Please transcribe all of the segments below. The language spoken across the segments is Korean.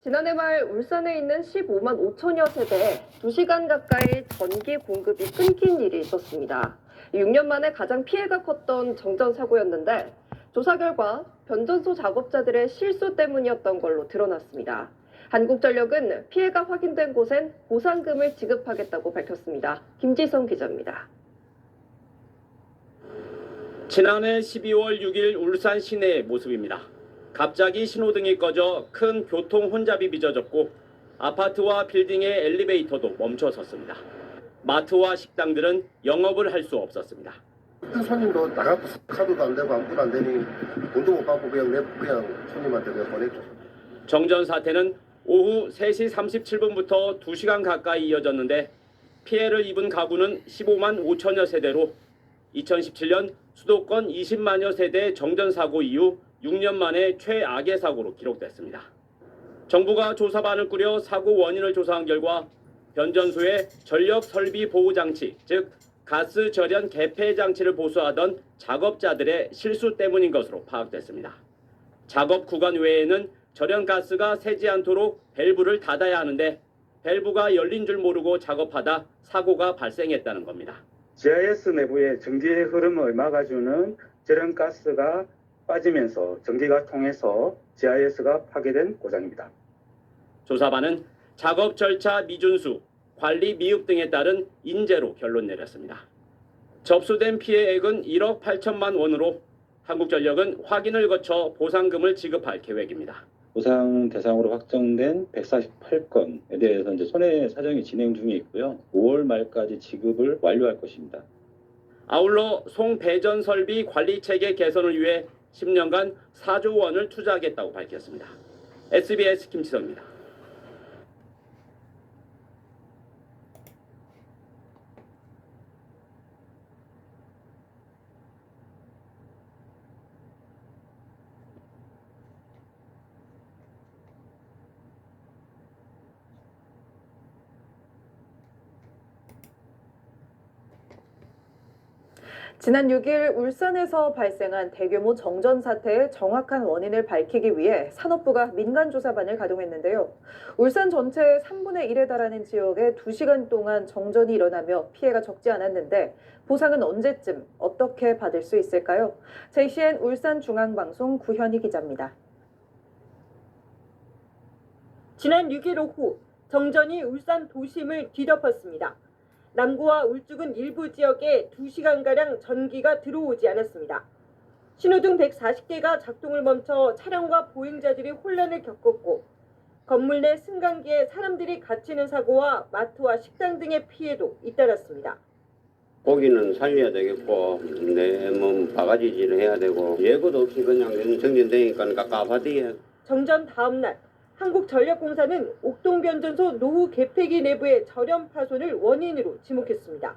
지난해 말 울산에 있는 15만 5천여 세대에 2시간 가까이 전기 공급이 끊긴 일이 있었습니다. 6년 만에 가장 피해가 컸던 정전 사고였는데 조사 결과 변전소 작업자들의 실수 때문이었던 걸로 드러났습니다. 한국전력은 피해가 확인된 곳엔 보상금을 지급하겠다고 밝혔습니다. 김지성 기자입니다. 지난해 12월 6일 울산 시내의 모습입니다. 갑자기 신호등이 꺼져 큰 교통 혼잡이 빚어졌고 아파트와 빌딩의 엘리베이터도 멈춰 섰습니다. 마트와 식당들은 영업을 할 수 없었습니다. 어떤 손님도 나가고 카드도 안 되고 아무것도 안 되니 돈도 못 받고 그냥 손님한테 그냥 보냈죠. 정전 사태는 오후 3시 37분부터 2시간 가까이 이어졌는데 피해를 입은 가구는 15만 5천여 세대로 2017년 수도권 20만여 세대 정전 사고 이후 6년 만에 최악의 사고로 기록됐습니다. 정부가 조사반을 꾸려 사고 원인을 조사한 결과 변전소의 전력 설비 보호 장치, 즉 가스 절연 개폐 장치를 보수하던 작업자들의 실수 때문인 것으로 파악됐습니다. 작업 구간 외에는 절연 가스가 새지 않도록 밸브를 닫아야 하는데 밸브가 열린 줄 모르고 작업하다 사고가 발생했다는 겁니다. GIS 내부의 전기의 흐름을 막아주는 절연 가스가 빠지면서 전기가 통해서 GIS가 파괴된 고장입니다. 조사반은 작업 절차 미준수, 관리 미흡 등에 따른 인재로 결론 내렸습니다. 접수된 피해액은 1억 8천만 원으로 한국전력은 확인을 거쳐 보상금을 지급할 계획입니다. 보상 대상으로 확정된 148건에 대해서 이제 손해 사정이 진행 중에 있고요. 5월 말까지 지급을 완료할 것입니다. 아울러 송배전 설비 관리 체계 개선을 위해 10년간 4조 원을 투자하겠다고 밝혔습니다. SBS 김치성입니다. 지난 6일 울산에서 발생한 대규모 정전 사태의 정확한 원인을 밝히기 위해 산업부가 민간조사반을 가동했는데요. 울산 전체의 3분의 1에 달하는 지역에 2시간 동안 정전이 일어나며 피해가 적지 않았는데 보상은 언제쯤 어떻게 받을 수 있을까요? JCN 울산중앙방송 구현희 기자입니다. 지난 6일 오후 정전이 울산 도심을 뒤덮었습니다. 남구와 울주군 일부 지역에 2시간가량 전기가 들어오지 않았습니다. 신호등 140개가 작동을 멈춰 차량과 보행자들이 혼란을 겪었고 건물 내 승강기에 사람들이 갇히는 사고와 마트와 식당 등의 피해도 잇따랐습니다. 고기는 살려야 되겠고 내 몸 바가지질을 해야 되고 예고도 없이 그냥 정전되니까 깝깝하디에. 정전 다음 날 한국전력공사는 옥동변전소 노후 개폐기 내부의 절연 파손을 원인으로 지목했습니다.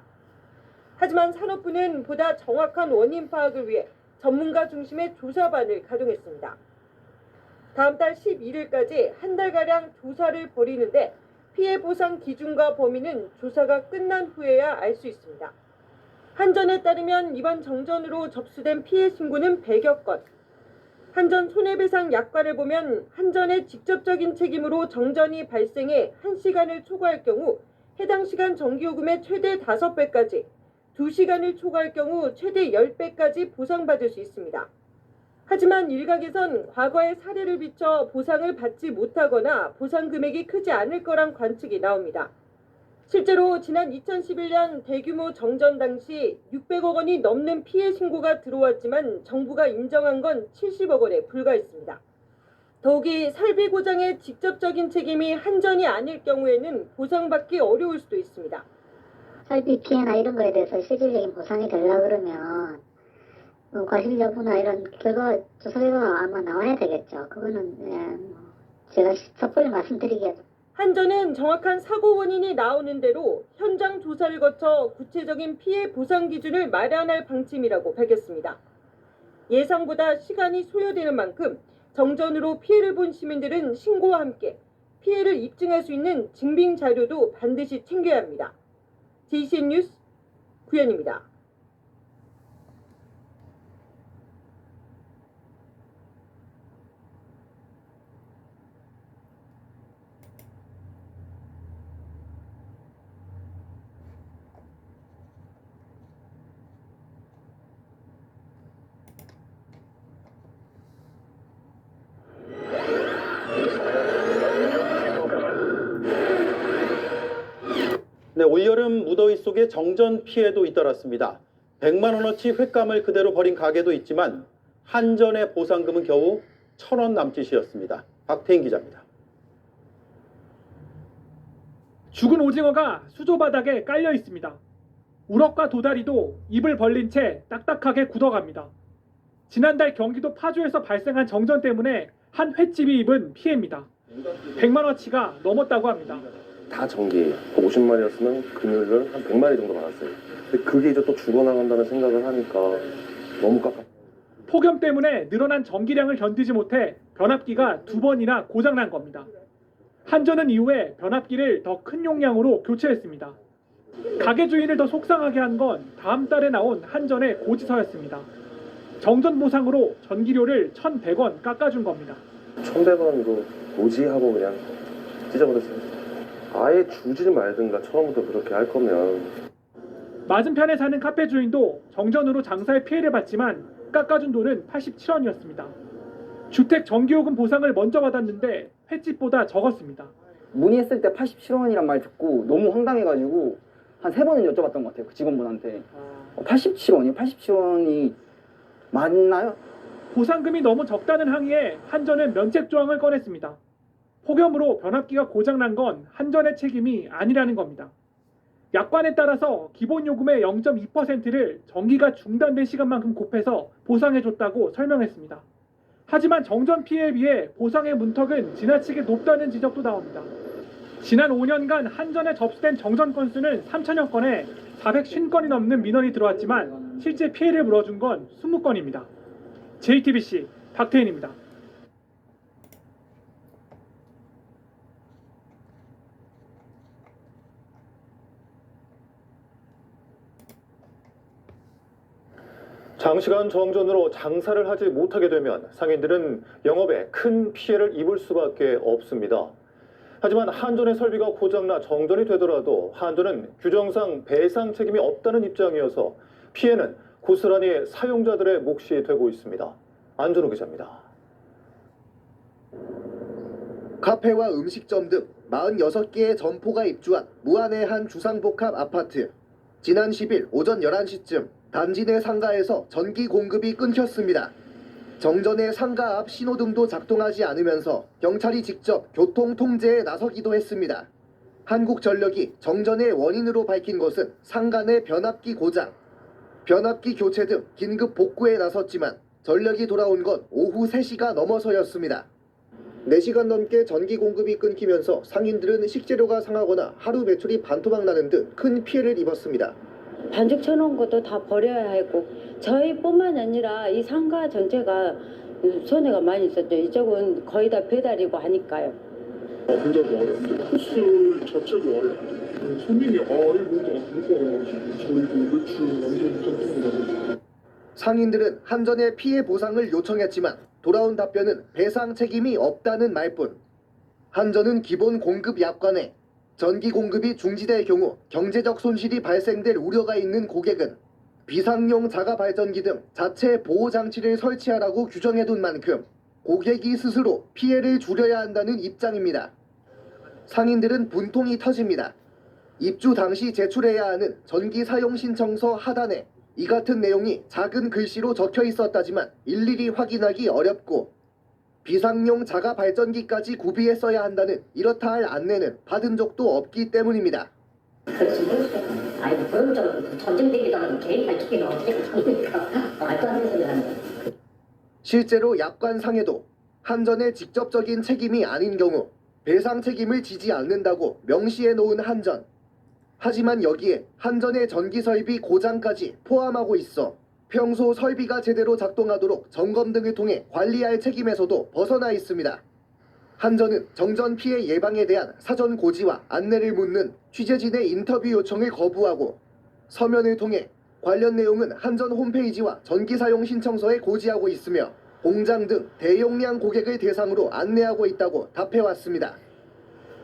하지만 산업부는 보다 정확한 원인 파악을 위해 전문가 중심의 조사반을 가동했습니다. 다음 달 11일까지 한 달가량 조사를 벌이는데 피해 보상 기준과 범위는 조사가 끝난 후에야 알 수 있습니다. 한전에 따르면 이번 정전으로 접수된 피해 신고는 100여 건. 한전 손해배상 약관을 보면 한전의 직접적인 책임으로 정전이 발생해 1시간을 초과할 경우 해당 시간 전기요금의 최대 5배까지, 2시간을 초과할 경우 최대 10배까지 보상받을 수 있습니다. 하지만 일각에선 과거의 사례를 비춰 보상을 받지 못하거나 보상 금액이 크지 않을 거란 관측이 나옵니다. 실제로 지난 2011년 대규모 정전 당시 600억 원이 넘는 피해 신고가 들어왔지만 정부가 인정한 건 70억 원에 불과했습니다. 더욱이 설비 고장의 직접적인 책임이 한전이 아닐 경우에는 보상받기 어려울 수도 있습니다. 설비 피해나 이런 거에 대해서 실질적인 보상이 되려고 그러면 과실 여부나 이런 조사 결과가 아마 나와야 되겠죠. 그거는 제가 섣불리 말씀드리기에도. 한전은 정확한 사고 원인이 나오는 대로 현장 조사를 거쳐 구체적인 피해 보상 기준을 마련할 방침이라고 밝혔습니다. 예상보다 시간이 소요되는 만큼 정전으로 피해를 본 시민들은 신고와 함께 피해를 입증할 수 있는 증빙 자료도 반드시 챙겨야 합니다. JCN 뉴스 구현입니다. 네, 올여름 무더위 속에 정전 피해도 잇따랐습니다. 100만 원어치 횟감을 그대로 버린 가게도 있지만 한전의 보상금은 겨우 1,000원 남짓이었습니다. 박태인 기자입니다. 죽은 오징어가 수조 바닥에 깔려 있습니다. 우럭과 도다리도 입을 벌린 채 딱딱하게 굳어갑니다. 지난달 경기도 파주에서 발생한 정전 때문에 한 횟집이 입은 피해입니다. 100만 원치가 넘었다고 합니다. 다 전기 50마리였으면 금요일은 한 100마리 정도 받았어요. 근데 그게 이제 또 죽어나간다는 생각을 하니까 너무 깝깝. 폭염 때문에 늘어난 전기량을 견디지 못해 변압기가 2번이나 고장난 겁니다. 한전은 이후에 변압기를 더 큰 용량으로 교체했습니다. 가게 주인을 더 속상하게 한 건 다음 달에 나온 한전의 고지서였습니다. 정전 보상으로 전기료를 1,100원 깎아준 겁니다. 1,100원 이거 뭐지 하고 그냥 찢어버렸어요. 아예 주지 말든가 처음부터 그렇게 할 거면. 맞은편에 사는 카페 주인도 정전으로 장사에 피해를 봤지만 깎아준 돈은 87원이었습니다. 주택 전기요금 보상을 먼저 받았는데 횟집보다 적었습니다. 문의했을 때 87원이란 말 듣고 너무 황당해가지고 한 3번은 여쭤봤던 것 같아요. 그 직원분한테. 87원이요? 87원이 맞나요? 보상금이 너무 적다는 항의에 한전은 면책 조항을 꺼냈습니다. 폭염으로 변압기가 고장난 건 한전의 책임이 아니라는 겁니다. 약관에 따라서 기본 요금의 0.2%를 전기가 중단된 시간만큼 곱해서 보상해줬다고 설명했습니다. 하지만 정전 피해에 비해 보상의 문턱은 지나치게 높다는 지적도 나옵니다. 지난 5년간 한전에 접수된 정전 건수는 3천여 건에 450건이 넘는 민원이 들어왔지만 실제 피해를 물어준 건 20건입니다. JTBC 박태인입니다. 장시간 정전으로 장사를 하지 못하게 되면 상인들은 영업에 큰 피해를 입을 수밖에 없습니다. 하지만 한전의 설비가 고장나 정전이 되더라도 한전은 규정상 배상 책임이 없다는 입장이어서 피해는 고스란히 사용자들의 몫이 되고 있습니다. 안준호 기자입니다. 카페와 음식점 등 46개의 점포가 입주한 무안의 한 주상복합 아파트. 지난 10일 오전 11시쯤 단지 내 상가에서 전기 공급이 끊겼습니다. 정전에 상가 앞 신호등도 작동하지 않으면서 경찰이 직접 교통 통제에 나서기도 했습니다. 한국전력이 정전의 원인으로 밝힌 것은 상가 내 변압기 고장, 변압기 교체 등 긴급 복구에 나섰지만 전력이 돌아온 건 오후 3시가 넘어서였습니다. 4시간 넘게 전기 공급이 끊기면서 상인들은 식재료가 상하거나 하루 매출이 반토막 나는 등 큰 피해를 입었습니다. 반죽 쳐놓은 것도 다 버려야 했고 저희뿐만 아니라 이 상가 전체가 손해가 많이 있었죠. 이쪽은 거의 다 배달이고 하니까요. 혼자도 어렵고 코스 자체도 어렵고 손님이 이거 무거워가지고 저희도 매출 완전 못했습니다. 상인들은 한전에 피해 보상을 요청했지만 돌아온 답변은 배상 책임이 없다는 말뿐. 한전은 기본 공급 약관에 전기 공급이 중지될 경우 경제적 손실이 발생될 우려가 있는 고객은 비상용 자가 발전기 등 자체 보호 장치를 설치하라고 규정해둔 만큼 고객이 스스로 피해를 줄여야 한다는 입장입니다. 상인들은 분통이 터집니다. 입주 당시 제출해야 하는 전기 사용 신청서 하단에 이 같은 내용이 작은 글씨로 적혀 있었다지만 일일이 확인하기 어렵고 비상용 자가 발전기까지 구비해 써야 한다는 이렇다 할 안내는 받은 적도 없기 때문입니다. 그렇지 모르겠어요. 아이고 그런 좀 전쟁되기도 하고 개인 발전기는 어떻게 합니까? 말도 안 되는 소리 하는 거예요. 실제로 약관상에도 한전의 직접적인 책임이 아닌 경우 배상 책임을 지지 않는다고 명시해 놓은 한전. 하지만 여기에 한전의 전기 설비 고장까지 포함하고 있어 평소 설비가 제대로 작동하도록 점검 등을 통해 관리할 책임에서도 벗어나 있습니다. 한전은 정전 피해 예방에 대한 사전 고지와 안내를 묻는 취재진의 인터뷰 요청을 거부하고 서면을 통해 관련 내용은 한전 홈페이지와 전기 사용 신청서에 고지하고 있으며 공장 등 대용량 고객을 대상으로 안내하고 있다고 답해왔습니다.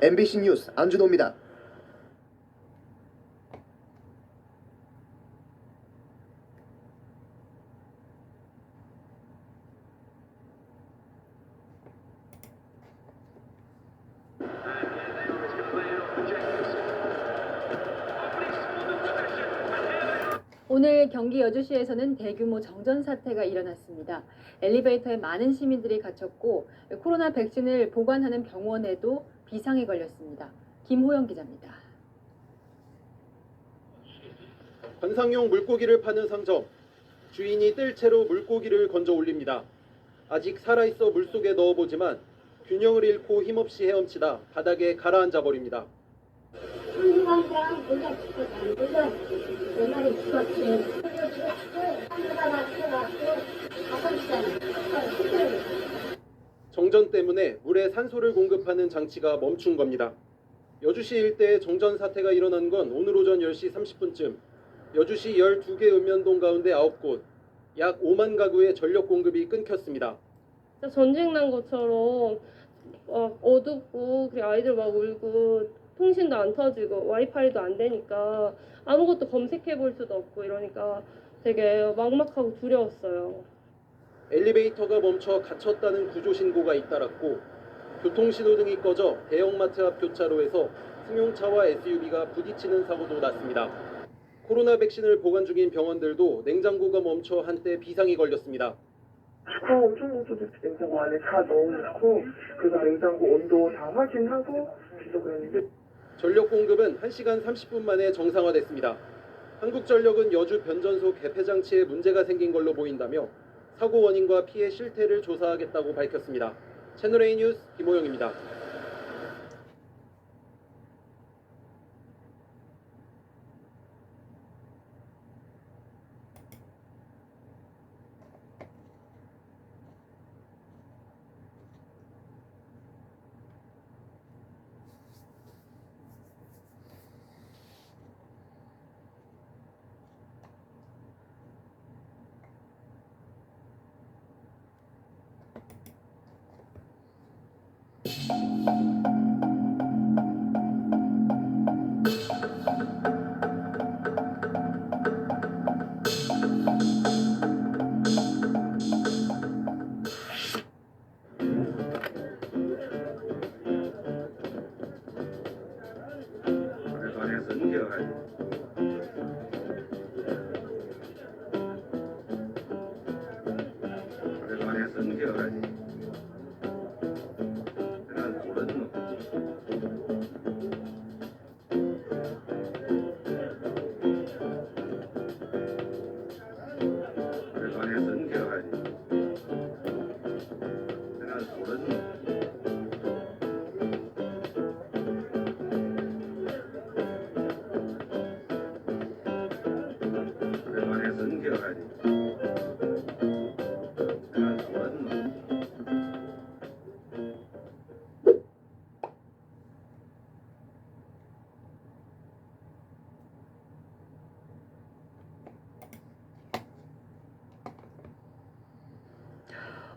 MBC 뉴스 안준호입니다. 오늘 경기 여주시에서는 대규모 정전 사태가 일어났습니다. 엘리베이터에 많은 시민들이 갇혔고 코로나 백신을 보관하는 병원에도 비상이 걸렸습니다. 김호영 기자입니다. 관상용 물고기를 파는 상점. 주인이 뜰채로 물고기를 건져 올립니다. 아직 살아있어 물속에 넣어보지만 균형을 잃고 힘없이 헤엄치다 바닥에 가라앉아 버립니다. 정전 때문에 물에 산소를 공급하는 장치가 멈춘 겁니다. 여주시 일대에 정전 사태가 일어난 건 오늘 오전 10시 30분쯤. 여주시 12개 읍면동 가운데 9곳, 약 5만 가구의 전력 공급이 끊겼습니다. 전쟁 난 것처럼 어둡고 그리고 아이들 막 울고 통신도 안 터지고 와이파이도 안 되니까 아무것도 검색해 볼 수도 없고 이러니까 되게 막막하고 두려웠어요. 엘리베이터가 멈춰 갇혔다는 구조 신고가 잇따랐고 교통신호등이 꺼져 대형마트 앞 교차로에서 승용차와 SUV가 부딪히는 사고도 났습니다. 코로나 백신을 보관 중인 병원들도 냉장고가 멈춰 한때 비상이 걸렸습니다. 차 엄청 멈춰서 냉장고 안에 차 넣어놓고 그래서 냉장고 온도 다 확인하고 기록을 했는데 전력 공급은 1시간 30분 만에 정상화됐습니다. 한국전력은 여주 변전소 개폐 장치에 문제가 생긴 걸로 보인다며 사고 원인과 피해 실태를 조사하겠다고 밝혔습니다. 채널A 뉴스 김호영입니다.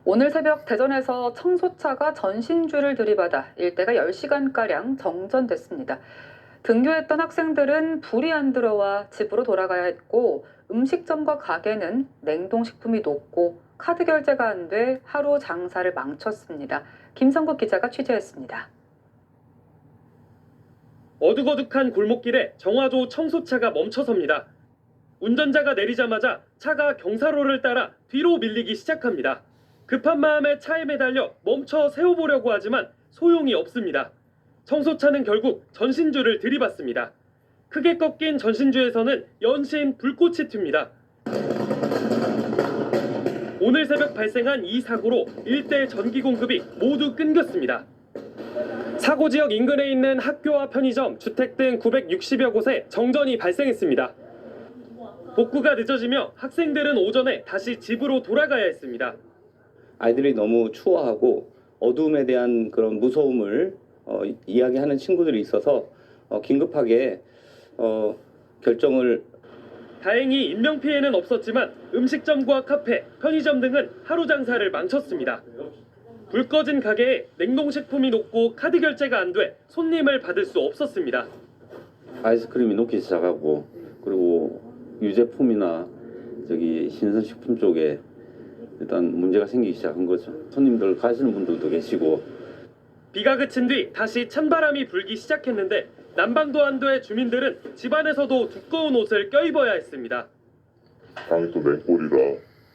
오늘 새벽 대전에서 청소차가 전신줄을 들이받아 일대가 10시간가량 정전됐습니다. 등교했던 학생들은 불이 안 들어와 집으로 돌아가야 했고 음식점과 가게는 냉동식품이 녹고 카드 결제가 안 돼 하루 장사를 망쳤습니다. 김성국 기자가 취재했습니다. 어둑어둑한 골목길에 정화조 청소차가 멈춰섭니다. 운전자가 내리자마자 차가 경사로를 따라 뒤로 밀리기 시작합니다. 급한 마음에 차에 매달려 멈춰 세워보려고 하지만 소용이 없습니다. 청소차는 결국 전신줄을 들이받습니다. 크게 꺾인 전신줄에서는 연신 불꽃이 튑니다. 오늘 새벽 발생한 이 사고로 일대 전기 공급이 모두 끊겼습니다. 사고 지역 인근에 있는 학교와 편의점, 주택 등 960여 곳에 정전이 발생했습니다. 복구가 늦어지며 학생들은 오전에 다시 집으로 돌아가야 했습니다. 아이들이 너무 추워하고 어두움에 대한 그런 무서움을 이야기하는 친구들이 있어서 긴급하게 결정을. 다행히 인명피해는 없었지만 음식점과 카페, 편의점 등은 하루 장사를 망쳤습니다. 불 꺼진 가게에 냉동식품이 녹고 카드 결제가 안 돼 손님을 받을 수 없었습니다. 아이스크림이 녹기 시작하고 그리고 유제품이나 신선식품 쪽에 일단 문제가 생기기 시작한 거죠. 손님들 가시는 분들도 계시고. 비가 그친 뒤 다시 찬바람이 불기 시작했는데 난방도 안 돼 주민들은 집안에서도 두꺼운 옷을 껴입어야 했습니다. 방이 또 냉골이라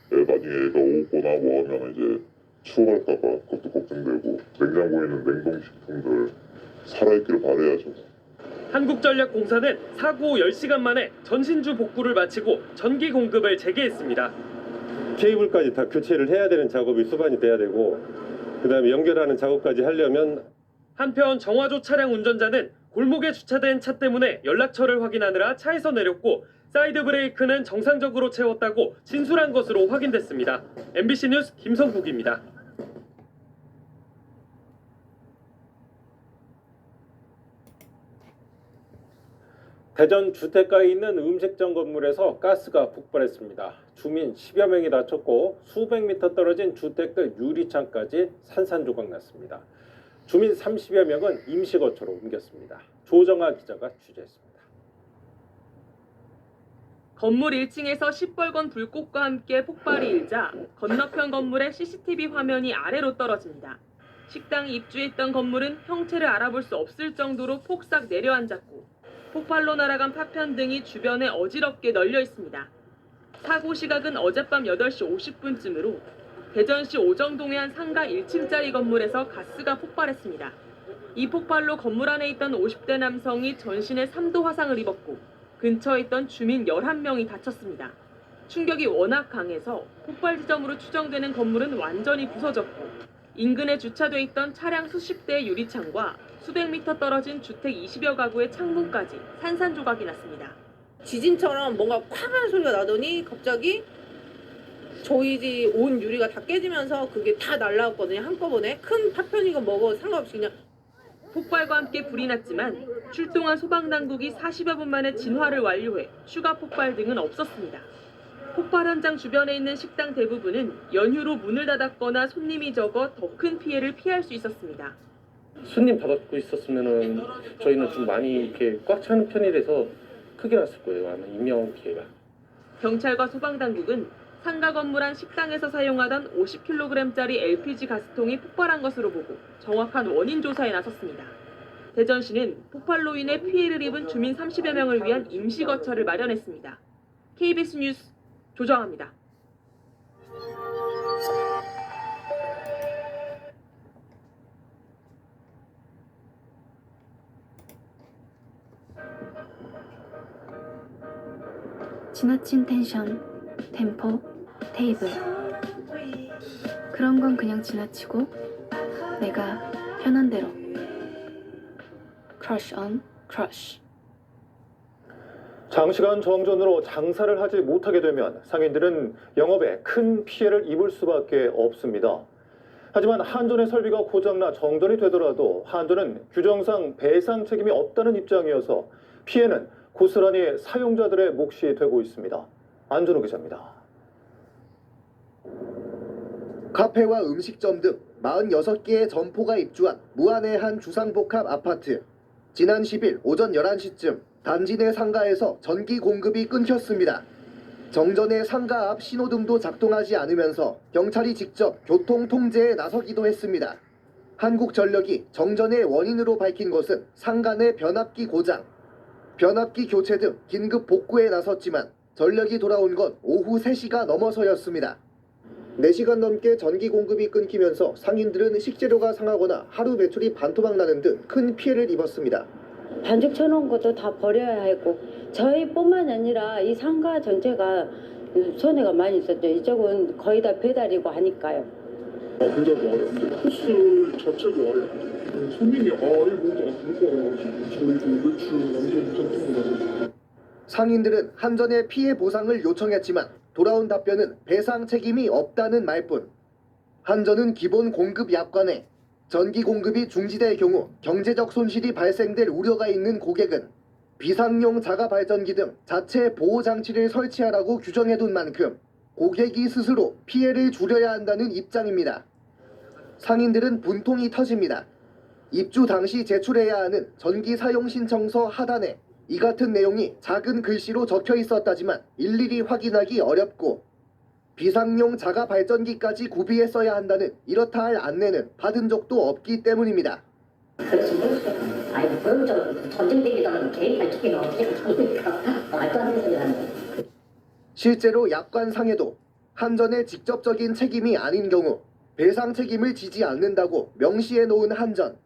나중에 애가 오거나 뭐 하면 이제 추워갈까봐 그것도 걱정되고 냉장고에 있는 냉동식품들 살아있길 바라야죠. 한국전력공사는 사고 후 10시간 만에 전신주 복구를 마치고 전기 공급을 재개했습니다. 케이블까지 다 교체를 해야 되는 작업이 수반이 돼야 되고 그다음에 연결하는 작업까지 하려면 한편 정화조 차량 운전자는 골목에 주차된 차 때문에 연락처를 확인하느라 차에서 내렸고 사이드 브레이크는 정상적으로 채웠다고 진술한 것으로 확인됐습니다. MBC 뉴스 김성국입니다. 대전 주택가에 있는 음식점 건물에서 가스가 폭발했습니다. 주민 10여 명이 다쳤고 수백 미터 떨어진 주택들 유리창까지 산산조각 났습니다. 주민 30여 명은 임시거처로 옮겼습니다. 조정아 기자가 취재했습니다. 건물 1층에서 시뻘건 불꽃과 함께 폭발이 일자 건너편 건물의 CCTV 화면이 아래로 떨어집니다. 식당이 입주했던 건물은 형체를 알아볼 수 없을 정도로 폭삭 내려앉았고 폭발로 날아간 파편 등이 주변에 어지럽게 널려 있습니다. 사고 시각은 어젯밤 8시 50분쯤으로 대전시 오정동의 한 상가 1층짜리 건물에서 가스가 폭발했습니다. 이 폭발로 건물 안에 있던 50대 남성이 전신에 3도 화상을 입었고 근처에 있던 주민 11명이 다쳤습니다. 충격이 워낙 강해서 폭발 지점으로 추정되는 건물은 완전히 부서졌고 인근에 주차돼 있던 차량 수십 대의 유리창과 수백 미터 떨어진 주택 20여 가구의 창문까지 산산조각이 났습니다. 지진처럼 뭔가 쾅 하는 소리가 나더니 갑자기 저희 집 온 유리가 다 깨지면서 그게 다 날라왔거든요. 한꺼번에 큰 파편이건 뭐건 상관없이 그냥. 폭발과 함께 불이 났지만 출동한 소방당국이 40여 분 만에 진화를 완료해 추가 폭발 등은 없었습니다. 폭발 현장 주변에 있는 식당 대부분은 연휴로 문을 닫았거나 손님이 적어 더 큰 피해를 피할 수 있었습니다. 손님 받고 있었으면은 저희는 좀 많이 이렇게 꽉 차는 편이라서 크게 났을 거예요. 아마 인명 피해가. 경찰과 소방당국은 상가 건물 안 식당에서 사용하던 50kg짜리 LPG 가스통이 폭발한 것으로 보고 정확한 원인 조사에 나섰습니다. 대전시는 폭발로 인해 피해를 입은 주민 30여 명을 위한 임시거처를 마련했습니다. KBS 뉴스 조정아입니다. 지나친 텐션, 템포, 테이블 그런 건 그냥 지나치고 내가 편한 대로 Crush on Crush. 장시간 정전으로 장사를 하지 못하게 되면 상인들은 영업에 큰 피해를 입을 수밖에 없습니다. 하지만 한전의 설비가 고장나 정전이 되더라도 한전은 규정상 배상 책임이 없다는 입장이어서 피해는 고스란히 사용자들의 몫이 되고 있습니다. 안준호 기자입니다. 카페와 음식점 등 46개의 점포가 입주한 무안의 한 주상복합 아파트. 지난 10일 오전 11시쯤 단지 내 상가에서 전기 공급이 끊겼습니다. 정전에 상가 앞 신호등도 작동하지 않으면서 경찰이 직접 교통 통제에 나서기도 했습니다. 한국전력이 정전의 원인으로 밝힌 것은 상가 내 변압기 고장, 변압기 교체 등 긴급 복구에 나섰지만 전력이 돌아온 건 오후 3시가 넘어서였습니다. 4시간 넘게 전기 공급이 끊기면서 상인들은 식재료가 상하거나 하루 매출이 반토막 나는 등 큰 피해를 입었습니다. 반죽 쳐놓은 것도 다 버려야 하고 저희뿐만 아니라 이 상가 전체가 손해가 많이 있었죠. 이쪽은 거의 다 배달이고 하니까요. 근데 말이야, 코스 자체가 손님이 이거 안 저희도 매출 완전 못했던 상인들은 한전에 피해 보상을 요청했지만 돌아온 답변은 배상 책임이 없다는 말뿐. 한전은 기본 공급 약관에 전기 공급이 중지될 경우 경제적 손실이 발생될 우려가 있는 고객은 비상용 자가 발전기 등 자체 보호 장치를 설치하라고 규정해둔 만큼 고객이 스스로 피해를 줄여야 한다는 입장입니다. 상인들은 분통이 터집니다. 입주 당시 제출해야 하는 전기 사용 신청서 하단에 이 같은 내용이 작은 글씨로 적혀 있었다지만 일일이 확인하기 어렵고 비상용 자가 발전기까지 구비해 써야 한다는 이렇다 할 안내는 받은 적도 없기 때문입니다. 아니 그런 전쟁 대기도 개인 발톱이 어떻게 합니까? 말도 안 되는 소리 하는 거예요. 실제로 약관상에도 한전의 직접적인 책임이 아닌 경우 배상 책임을 지지 않는다고 명시해 놓은 한전.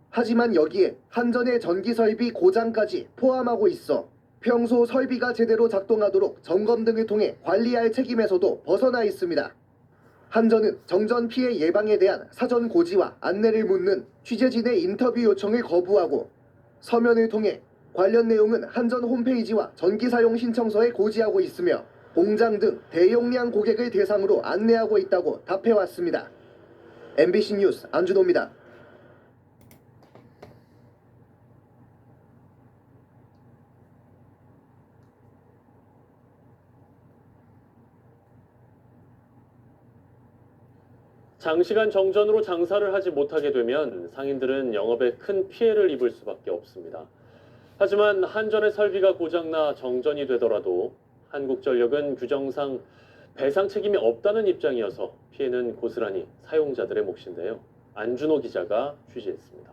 하지만 여기에 한전의 전기 설비 고장까지 포함하고 있어 평소 설비가 제대로 작동하도록 점검 등을 통해 관리할 책임에서도 벗어나 있습니다. 한전은 정전 피해 예방에 대한 사전 고지와 안내를 묻는 취재진의 인터뷰 요청을 거부하고 서면을 통해 관련 내용은 한전 홈페이지와 전기 사용 신청서에 고지하고 있으며 공장 등 대용량 고객을 대상으로 안내하고 있다고 답해왔습니다. MBC 뉴스 안준호입니다. 장시간 정전으로 장사를 하지 못하게 되면 상인들은 영업에 큰 피해를 입을 수밖에 없습니다. 하지만 한전의 설비가 고장나 정전이 되더라도 한국전력은 규정상 배상 책임이 없다는 입장이어서 피해는 고스란히 사용자들의 몫인데요. 안준호 기자가 취재했습니다.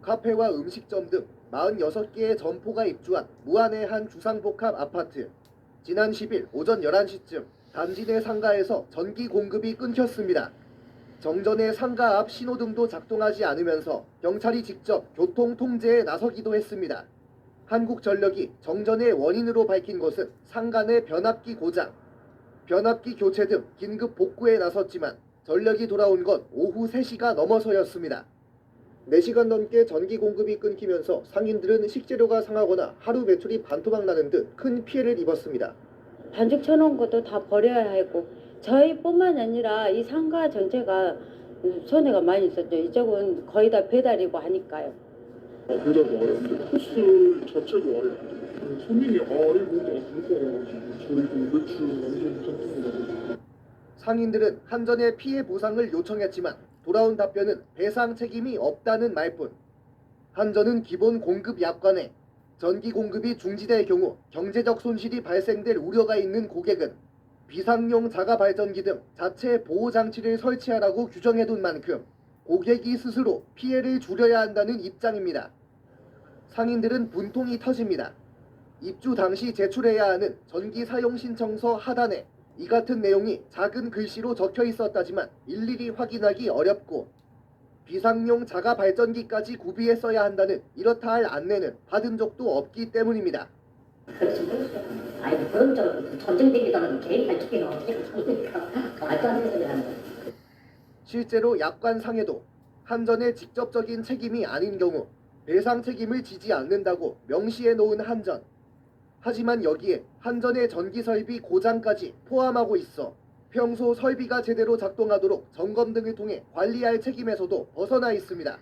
카페와 음식점 등 46개의 점포가 입주한 무안의 한 주상복합 아파트. 지난 10일 오전 11시쯤 단지 내 상가에서 전기 공급이 끊겼습니다. 정전에 상가 앞 신호등도 작동하지 않으면서 경찰이 직접 교통 통제에 나서기도 했습니다. 한국전력이 정전의 원인으로 밝힌 것은 상가 내 변압기 고장, 변압기 교체 등 긴급 복구에 나섰지만 전력이 돌아온 건 오후 3시가 넘어서였습니다. 4시간 넘게 전기 공급이 끊기면서 상인들은 식재료가 상하거나 하루 매출이 반토막 나는 등 큰 피해를 입었습니다. 반죽 쳐놓은 것도 다 버려야 하고 저희뿐만 아니라 이 상가 전체가 손해가 많이 있었죠. 이쪽은 거의 다 배달이고 하니까요. 배달도 아예 안 돼. 코스 자체도 아예 안 돼. 손님이 아예 뭔가 불편해가지고 저희도 매출 완전 상승을 하고. 상인들은 한전에 피해 보상을 요청했지만 돌아온 답변은 배상 책임이 없다는 말뿐. 한전은 기본 공급 약관에 전기 공급이 중지될 경우 경제적 손실이 발생될 우려가 있는 고객은 비상용 자가 발전기 등 자체 보호 장치를 설치하라고 규정해둔 만큼 고객이 스스로 피해를 줄여야 한다는 입장입니다. 상인들은 분통이 터집니다. 입주 당시 제출해야 하는 전기 사용 신청서 하단에 이 같은 내용이 작은 글씨로 적혀 있었다지만 일일이 확인하기 어렵고 비상용 자가 발전기까지 구비해 써야 한다는 이렇다 할 안내는 받은 적도 없기 때문입니다. 아니 그런 전쟁 대비다는 개인 발전기는 어떻게 잡습니까? 말도 안 되는 소리 하는 거예요. 실제로 약관상에도 한전의 직접적인 책임이 아닌 경우 배상 책임을 지지 않는다고 명시해 놓은 한전. 하지만 여기에 한전의 전기 설비 고장까지 포함하고 있어 평소 설비가 제대로 작동하도록 점검 등을 통해 관리할 책임에서도 벗어나 있습니다.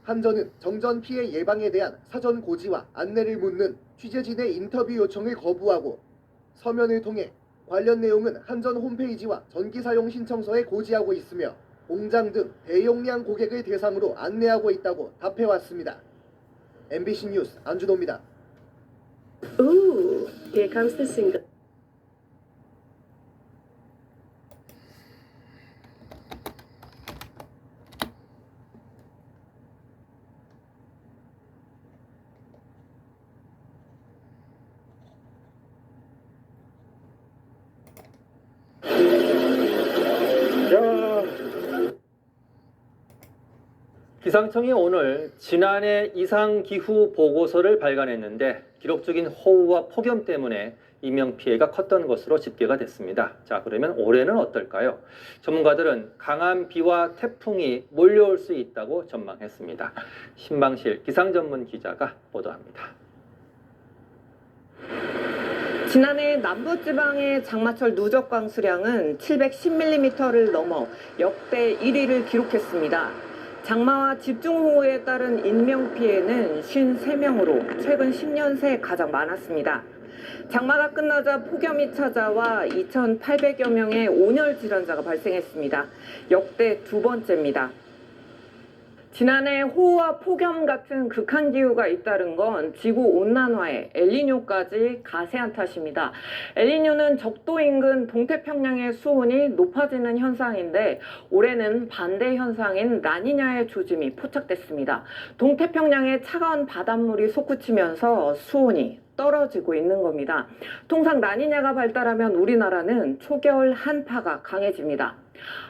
한전은 정전 피해 예방에 대한 사전 고지와 안내를 묻는 취재진의 인터뷰 요청을 거부하고 서면을 통해 관련 내용은 한전 홈페이지와 전기 사용 신청서에 고지하고 있으며 공장 등 대용량 고객을 대상으로 안내하고 있다고 답해왔습니다. MBC 뉴스 안준호입니다. Ooh, here comes the single. 기상청이 오늘 지난해 이상기후 보고서를 발간했는데 기록적인 호우와 폭염 때문에 인명피해가 컸던 것으로 집계가 됐습니다. 자, 그러면 올해는 어떨까요? 전문가들은 강한 비와 태풍이 몰려올 수 있다고 전망했습니다. 신방실 기상전문 기자가 보도합니다. 지난해 남부지방의 장마철 누적 강수량은 710mm를 넘어 역대 1위를 기록했습니다. 장마와 집중호우에 따른 인명피해는 53명으로 최근 10년 새 가장 많았습니다. 장마가 끝나자 폭염이 찾아와 2,800여 명의 온열 질환자가 발생했습니다. 역대 두 번째입니다. 지난해 호우와 폭염 같은 극한 기후가 잇따른 건 지구 온난화에 엘니뇨까지 가세한 탓입니다. 엘니뇨는 적도 인근 동태평양의 수온이 높아지는 현상인데 올해는 반대 현상인 라니냐의 조짐이 포착됐습니다. 동태평양의 차가운 바닷물이 솟구치면서 수온이 떨어지고 있는 겁니다. 통상 라니냐가 발달하면 우리나라는 초겨울 한파가 강해집니다.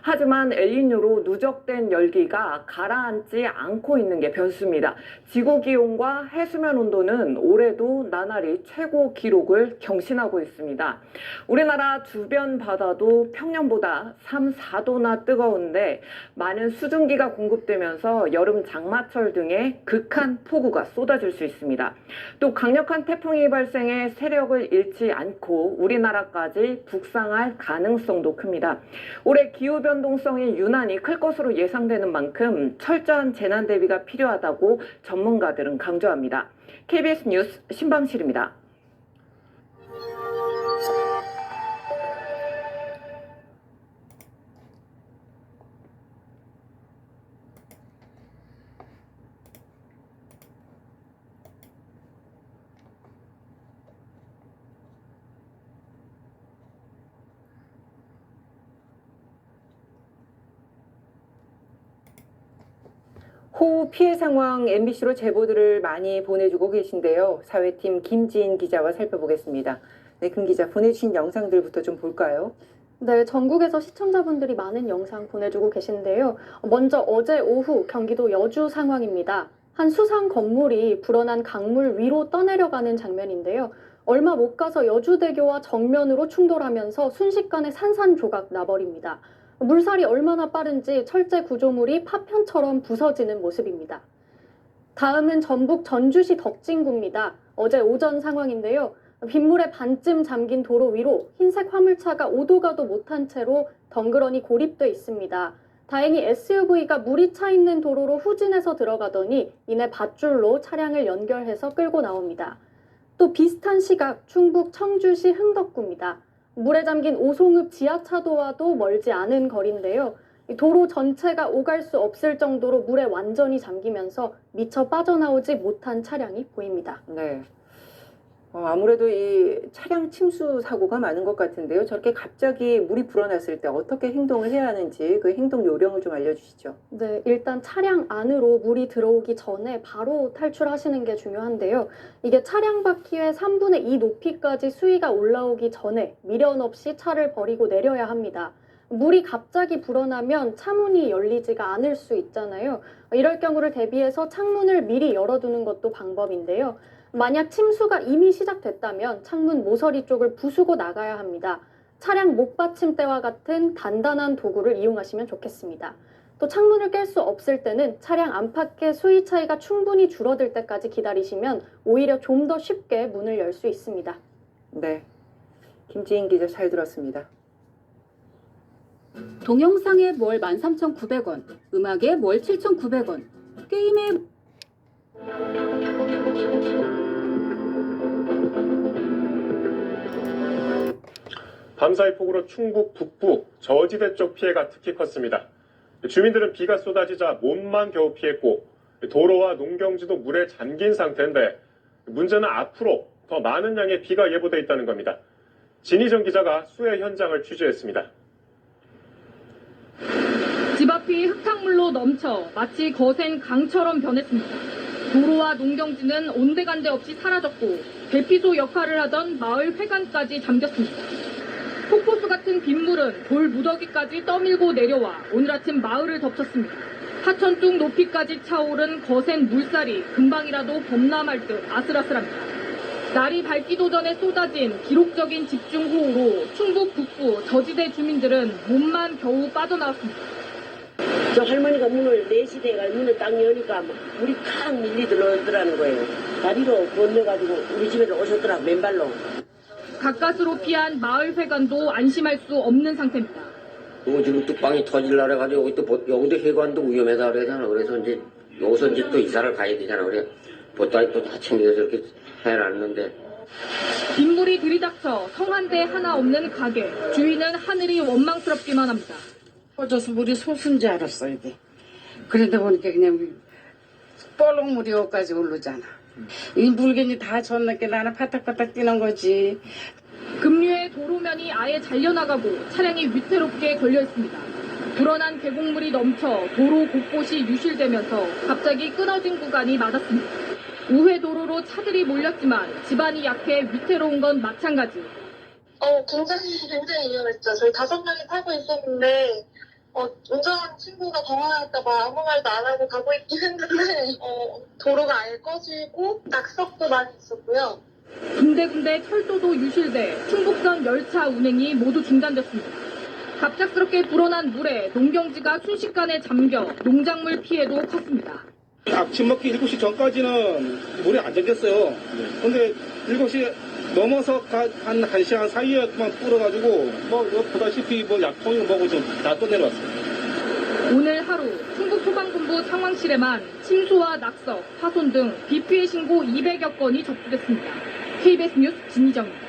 하지만 엘니뇨로 누적된 열기가 가라앉지 않고 있는 게 변수입니다. 지구 기온과 해수면 온도는 올해도 나날이 최고 기록을 경신하고 있습니다. 우리나라 주변 바다도 평년보다 3, 4도나 뜨거운데 많은 수증기가 공급되면서 여름 장마철 등의 극한 폭우가 쏟아질 수 있습니다. 또 강력한 태풍이 발생해 세력을 잃지 않고 우리나라까지 북상할 가능성도 큽니다. 올해 기후 변동성이 유난히 클 것으로 예상되는 만큼 철저한 재난 대비가 필요하다고 전문가들은 강조합니다. KBS 뉴스 신방실입니다. 호우 피해 상황 MBC로 제보들을 많이 보내주고 계신데요. 사회팀 김지인 기자와 살펴보겠습니다. 네, 김 기자 보내주신 영상들부터 좀 볼까요? 네, 전국에서 시청자분들이 많은 영상 보내주고 계신데요. 먼저 어제 오후 경기도 여주 상황입니다. 한 수상 건물이 불어난 강물 위로 떠내려가는 장면인데요. 얼마 못 가서 여주대교와 정면으로 충돌하면서 순식간에 산산조각 나버립니다. 물살이 얼마나 빠른지 철제 구조물이 파편처럼 부서지는 모습입니다. 다음은 전북 전주시 덕진구입니다. 어제 오전 상황인데요. 빗물에 반쯤 잠긴 도로 위로 흰색 화물차가 오도 가도 못한 채로 덩그러니 고립돼 있습니다. 다행히 SUV가 물이 차 있는 도로로 후진해서 들어가더니 이내 밧줄로 차량을 연결해서 끌고 나옵니다. 또 비슷한 시각 충북 청주시 흥덕구입니다. 물에 잠긴 오송읍 지하차도와도 멀지 않은 거리인데요. 도로 전체가 오갈 수 없을 정도로 물에 완전히 잠기면서 미처 빠져나오지 못한 차량이 보입니다. 네. 아무래도 이 차량 침수 사고가 많은 것 같은데요. 저렇게 갑자기 물이 불어났을 때 어떻게 행동을 해야 하는지 그 행동 요령을 좀 알려주시죠. 네, 일단 차량 안으로 물이 들어오기 전에 바로 탈출하시는 게 중요한데요. 이게 차량 바퀴의 3분의 2 높이까지 수위가 올라오기 전에 미련 없이 차를 버리고 내려야 합니다. 물이 갑자기 불어나면 차문이 열리지가 않을 수 있잖아요. 이럴 경우를 대비해서 창문을 미리 열어두는 것도 방법인데요. 만약 침수가 이미 시작됐다면 창문 모서리 쪽을 부수고 나가야 합니다. 차량 목받침대와 같은 단단한 도구를 이용하시면 좋겠습니다. 또 창문을 깰 수 없을 때는 차량 안팎의 수위 차이가 충분히 줄어들 때까지 기다리시면 오히려 좀 더 쉽게 문을 열 수 있습니다. 네, 김지인 기자 잘 들었습니다. 동영상에 월 13,900원, 음악에 월 7,900원, 게임에 밤사이 폭우로 충북 북부 저지대 쪽 피해가 특히 컸습니다. 주민들은 비가 쏟아지자 몸만 겨우 피했고 도로와 농경지도 물에 잠긴 상태인데 문제는 앞으로 더 많은 양의 비가 예보돼 있다는 겁니다. 진희정 기자가 수해 현장을 취재했습니다. 집 앞이 흙탕물로 넘쳐 마치 거센 강처럼 변했습니다. 도로와 농경지는 온데간데 없이 사라졌고 대피소 역할을 하던 마을 회관까지 잠겼습니다. 폭포수 같은 빗물은 돌 무더기까지 떠밀고 내려와 오늘 아침 마을을 덮쳤습니다. 하천뚝 높이까지 차오른 거센 물살이 금방이라도 범람할 듯 아슬아슬합니다. 날이 밝기도 전에 쏟아진 기록적인 집중호우로 충북 북부 저지대 주민들은 몸만 겨우 빠져나왔습니다. 저 할머니가 문을 4시 돼가 문을 딱 여니까 물이 탁 밀리더라는 거예요. 다리로 건너가지고 우리 집에도 오셨더라 맨발로. 가까스로 피한 마을 회관도 안심할 수 없는 상태입니다. 지금 뚝방이 터질라 그래가지고 여기도 해관도 위험하다 그러잖아. 그래서 이제 여기서 이제 또 이사를 가야 되잖아. 그래 보따리 또 다 챙겨서 이렇게 해놨는데. 빗물이 들이닥쳐 성 한 대 하나 없는 가게. 주인은 하늘이 원망스럽기만 합니다. 퍼져서 물이 솟은 줄 알았어 이게. 그러다 보니까 그냥 뻘렁물이 여기까지 오르잖아. 이 물건이 다 젖는게 나는 파닥파닥 뛰는 거지. 급류에 도로면이 아예 잘려나가고 차량이 위태롭게 걸려 있습니다. 불어난 계곡물이 넘쳐 도로 곳곳이 유실되면서 갑자기 끊어진 구간이 많았습니다. 우회 도로로 차들이 몰렸지만 집안이 약해 위태로운 건 마찬가지. 굉장히 위험했죠. 저희 5명이 타고 있었는데 운전하는 친구가 당황할까봐 아무 말도 안 하고 가고 있긴 했는데 도로가 아예 꺼지고 낙석도 많이 있었고요. 군데군데 철도도 유실돼 충북선 열차 운행이 모두 중단됐습니다. 갑작스럽게 불어난 물에 농경지가 순식간에 잠겨 농작물 피해도 컸습니다. 아침 먹기 7시 전까지는 물이 안 잠겼어요. 근데 7시 넘어서 한 1시간 사이에만 불어가지고 보다시피 약통이 뭐고 좀 다 떠내려왔어요. 오늘 하루 충북소방본부 상황실에만 침수와 낙석, 파손 등 비 피해 신고 200여 건이 접수됐습니다. KBS 뉴스 진희정입니다.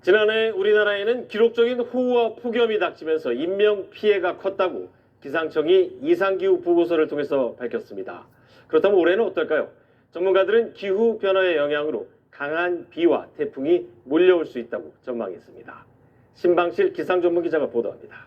지난해 우리나라에는 기록적인 호우와 폭염이 닥치면서 인명피해가 컸다고 기상청이 이상기후 보고서를 통해서 밝혔습니다. 그렇다면 올해는 어떨까요? 전문가들은 기후변화의 영향으로 강한 비와 태풍이 몰려올 수 있다고 전망했습니다. 신방실 기상전문기자가 보도합니다.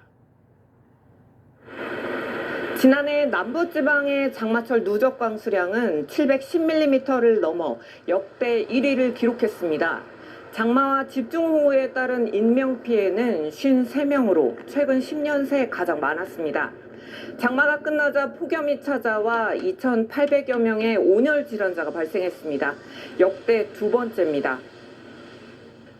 지난해 남부지방의 장마철 누적 강수량은 710mm를 넘어 역대 1위를 기록했습니다. 장마와 집중호우에 따른 인명피해는 53명으로 최근 10년 새 가장 많았습니다. 장마가 끝나자 폭염이 찾아와 2,800여 명의 온열 질환자가 발생했습니다. 역대 2번째입니다.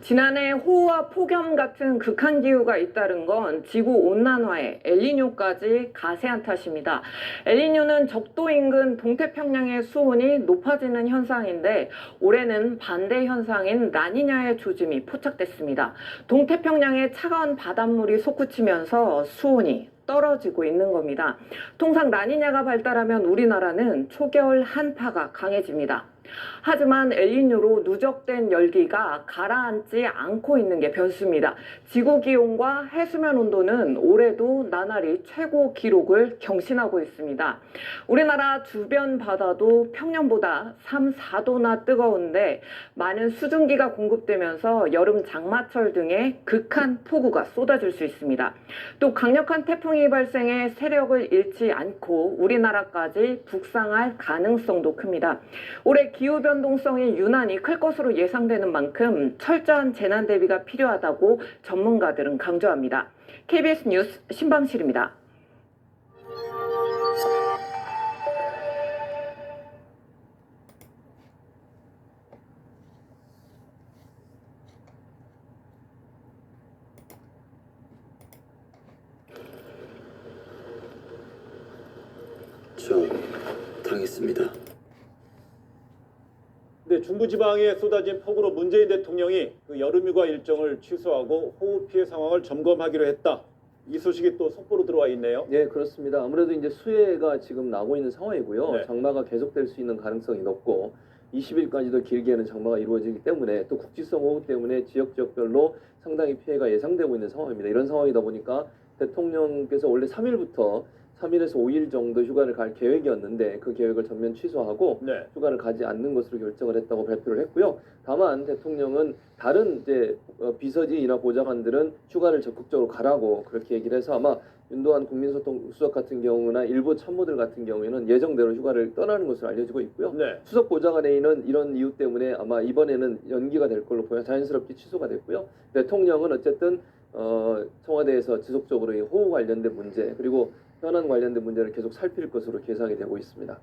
지난해 호우와 폭염 같은 극한 기후가 잇따른 건 지구온난화에 엘니뇨까지 가세한 탓입니다. 엘니뇨는 적도 인근 동태평양의 수온이 높아지는 현상인데 올해는 반대 현상인 라니냐의 조짐이 포착됐습니다. 동태평양의 차가운 바닷물이 솟구치면서 수온이 떨어지고 있는 겁니다. 통상 라니냐가 발달하면 우리나라는 초겨울 한파가 강해집니다. 하지만 엘니뇨로 누적된 열기가 가라앉지 않고 있는 게 변수입니다. 지구 기온과 해수면 온도는 올해도 나날이 최고 기록을 경신하고 있습니다. 우리나라 주변 바다도 평년보다 3, 4도나 뜨거운데 많은 수증기가 공급되면서 여름 장마철 등의 극한 폭우가 쏟아질 수 있습니다. 또 강력한 태풍이 발생해 세력을 잃지 않고 우리나라까지 북상할 가능성도 큽니다. 올해 기후변동성이 유난히 클 것으로 예상되는 만큼 철저한 재난 대비가 필요하다고 전문가들은 강조합니다. KBS 뉴스 신방실입니다. 저 당했습니다. 네, 중부지방에 쏟아진 폭우로 문재인 대통령이 그 여름휴가 일정을 취소하고 호우 피해 상황을 점검하기로 했다. 이 소식이 또 속보로 들어와 있네요. 네, 그렇습니다. 아무래도 이제 수해가 지금 나고 있는 상황이고요. 네. 장마가 계속될 수 있는 가능성이 높고 20일까지도 길게는 장마가 이루어지기 때문에 또 국지성 호우 때문에 지역별로 상당히 피해가 예상되고 있는 상황입니다. 이런 상황이다 보니까 대통령께서 원래 3일부터 3일에서 5일 정도 휴가를 갈 계획이었는데 그 계획을 전면 취소하고 네. 휴가를 가지 않는 것으로 결정을 했다고 발표를 했고요. 다만 대통령은 다른 이제 비서진이나 보좌관들은 휴가를 적극적으로 가라고 그렇게 얘기를 해서 아마 윤도한 국민소통 수석 같은 경우나 일부 참모들 같은 경우에는 예정대로 휴가를 떠나는 것으로 알려지고 있고요. 네. 수석 보좌관회의는 이런 이유 때문에 아마 이번에는 연기가 될 걸로 보여 자연스럽게 취소가 됐고요. 대통령은 어쨌든 청와대에서 지속적으로 이 호우 관련된 문제 그리고 현안 관련된 문제를 계속 살필 것으로 예상이 되고 있습니다.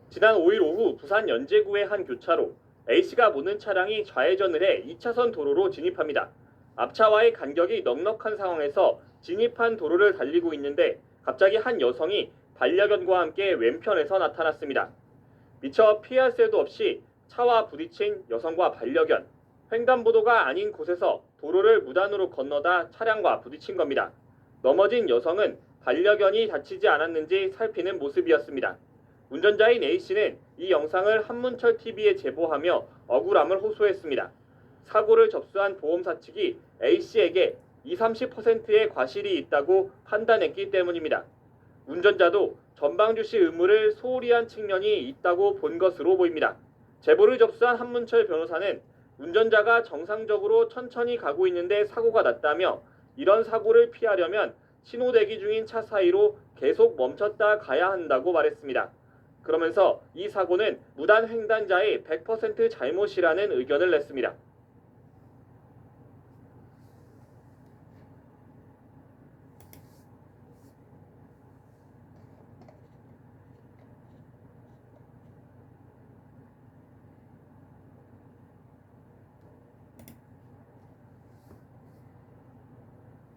지난 5일 오후 부산 연제구의 한 교차로 A씨가 모는 차량이 좌회전을 해 2차선 도로로 진입합니다. 앞차와의 간격이 넉넉한 상황에서 진입한 도로를 달리고 있는데 갑자기 한 여성이 반려견과 함께 왼편에서 나타났습니다. 미처 피할 새도 없이 차와 부딪힌 여성과 반려견, 횡단보도가 아닌 곳에서 도로를 무단으로 건너다 차량과 부딪힌 겁니다. 넘어진 여성은 반려견이 다치지 않았는지 살피는 모습이었습니다. 운전자인 A씨는 이 영상을 한문철TV에 제보하며 억울함을 호소했습니다. 사고를 접수한 보험사 측이 A씨에게 20-30%의 과실이 있다고 판단했기 때문입니다. 운전자도 전방주시 의무를 소홀히 한 측면이 있다고 본 것으로 보입니다. 제보를 접수한 한문철 변호사는 운전자가 정상적으로 천천히 가고 있는데 사고가 났다며 이런 사고를 피하려면 신호 대기 중인 차 사이로 계속 멈췄다 가야 한다고 말했습니다. 그러면서 이 사고는 무단 횡단자의 100% 잘못이라는 의견을 냈습니다.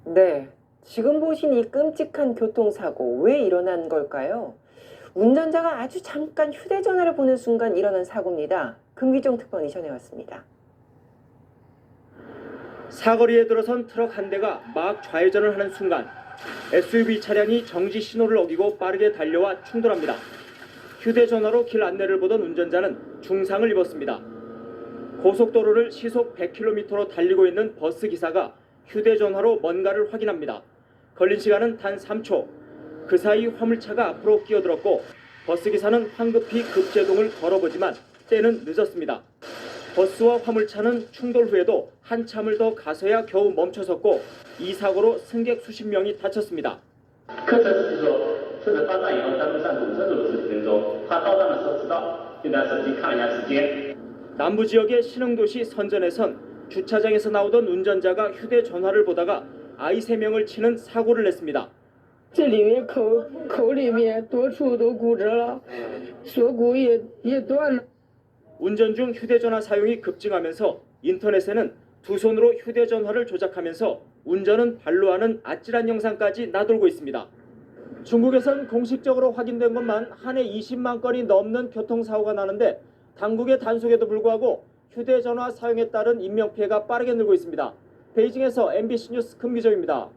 네, 지금 보신 이 끔찍한 교통사고 왜 일어난 걸까요? 운전자가 아주 잠깐 휴대전화를 보는 순간 일어난 사고입니다. 금기종 특파원이 전해왔습니다. 사거리에 들어선 트럭 한 대가 막 좌회전을 하는 순간 SUV 차량이 정지 신호를 어기고 빠르게 달려와 충돌합니다. 휴대전화로 길 안내를 보던 운전자는 중상을 입었습니다. 고속도로를 시속 100km로 달리고 있는 버스 기사가 휴대전화로 뭔가를 확인합니다. 걸린 시간은 단 3초. 그 사이 화물차가 앞으로 끼어들었고 버스기사는 황급히 급제동을 걸어보지만 때는 늦었습니다. 버스와 화물차는 충돌 후에도 한참을 더 가서야 겨우 멈춰섰고 이 사고로 승객 수십 명이 다쳤습니다. 남부 지역의 신흥도시 선전에선 주차장에서 나오던 운전자가 휴대전화를 보다가 아이 3명을 치는 사고를 냈습니다. 这里面口里面多处都骨折了，锁骨也断了。 운전 중 휴대전화 사용이 급증하면서 인터넷에는 두 손으로 휴대전화를 조작하면서 운전은 발로 하는 아찔한 영상까지 나돌고 있습니다. 중국에선 공식적으로 확인된 것만 한 해 20만 건이 넘는 교통사고가 나는데 당국의 단속에도 불구하고 휴대전화 사용에 따른 인명피해가 빠르게 늘고 있습니다. 베이징에서 MBC 뉴스 금기정입니다.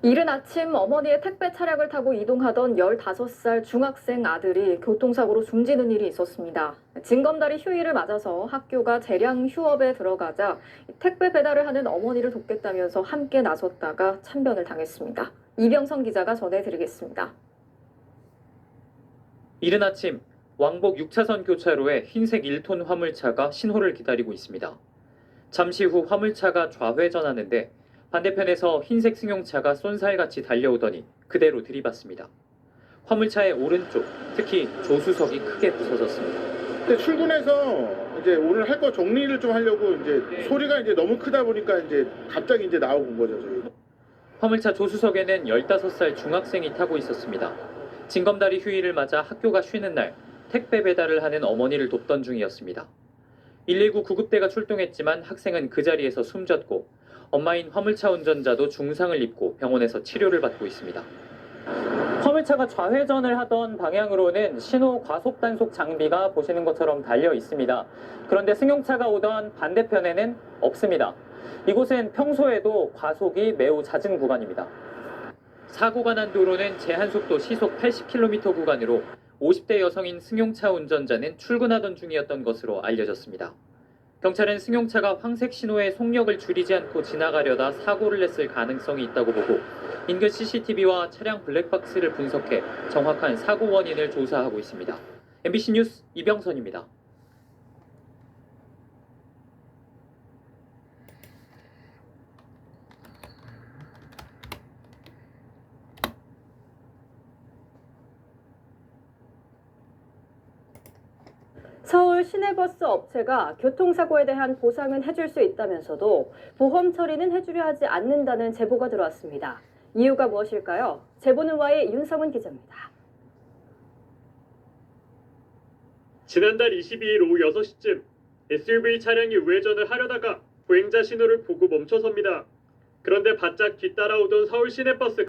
이른 아침 어머니의 택배 차량을 타고 이동하던 15살 중학생 아들이 교통사고로 숨지는 일이 있었습니다. 징검다리 휴일을 맞아서 학교가 재량 휴업에 들어가자 택배 배달을 하는 어머니를 돕겠다면서 함께 나섰다가 참변을 당했습니다. 이병선 기자가 전해드리겠습니다. 이른 아침 왕복 6차선 교차로에 흰색 1톤 화물차가 신호를 기다리고 있습니다. 잠시 후 화물차가 좌회전하는데 반대편에서 흰색 승용차가 쏜살같이 달려오더니 그대로 들이받습니다. 화물차의 오른쪽, 특히 조수석이 크게 부서졌습니다. 근데 출근해서 이제 오늘 할 거 정리를 좀 하려고 이제 소리가 이제 너무 크다 보니까 이제 갑자기 이제 나오고 온 거죠, 저희. 화물차 조수석에는 15살 중학생이 타고 있었습니다. 징검다리 휴일을 맞아 학교가 쉬는 날 택배 배달을 하는 어머니를 돕던 중이었습니다. 119 구급대가 출동했지만 학생은 그 자리에서 숨졌고 엄마인 화물차 운전자도 중상을 입고 병원에서 치료를 받고 있습니다. 화물차가 좌회전을 하던 방향으로는 신호 과속 단속 장비가 보시는 것처럼 달려 있습니다. 그런데 승용차가 오던 반대편에는 없습니다. 이곳은 평소에도 과속이 매우 잦은 구간입니다. 사고가 난 도로는 제한속도 시속 80km 구간으로 50대 여성인 승용차 운전자는 출근하던 중이었던 것으로 알려졌습니다. 경찰은 승용차가 황색 신호에 속력을 줄이지 않고 지나가려다 사고를 냈을 가능성이 있다고 보고 인근 CCTV와 차량 블랙박스를 분석해 정확한 사고 원인을 조사하고 있습니다. MBC 뉴스 이병선입니다. 서울 시내버스 업체가 교통사고에 대한 보상은 해줄 수 있다면서도 보험 처리는 해주려 하지 않는다는 제보가 들어왔습니다. 이유가 무엇일까요? 제보는 와의 윤성은 기자입니다. 지난달 22일 오후 6시쯤 SUV 차량이 우회전을 하려다가 보행자 신호를 보고 멈춰섭니다. 그런데 바짝 뒤따라오던 서울 시내버스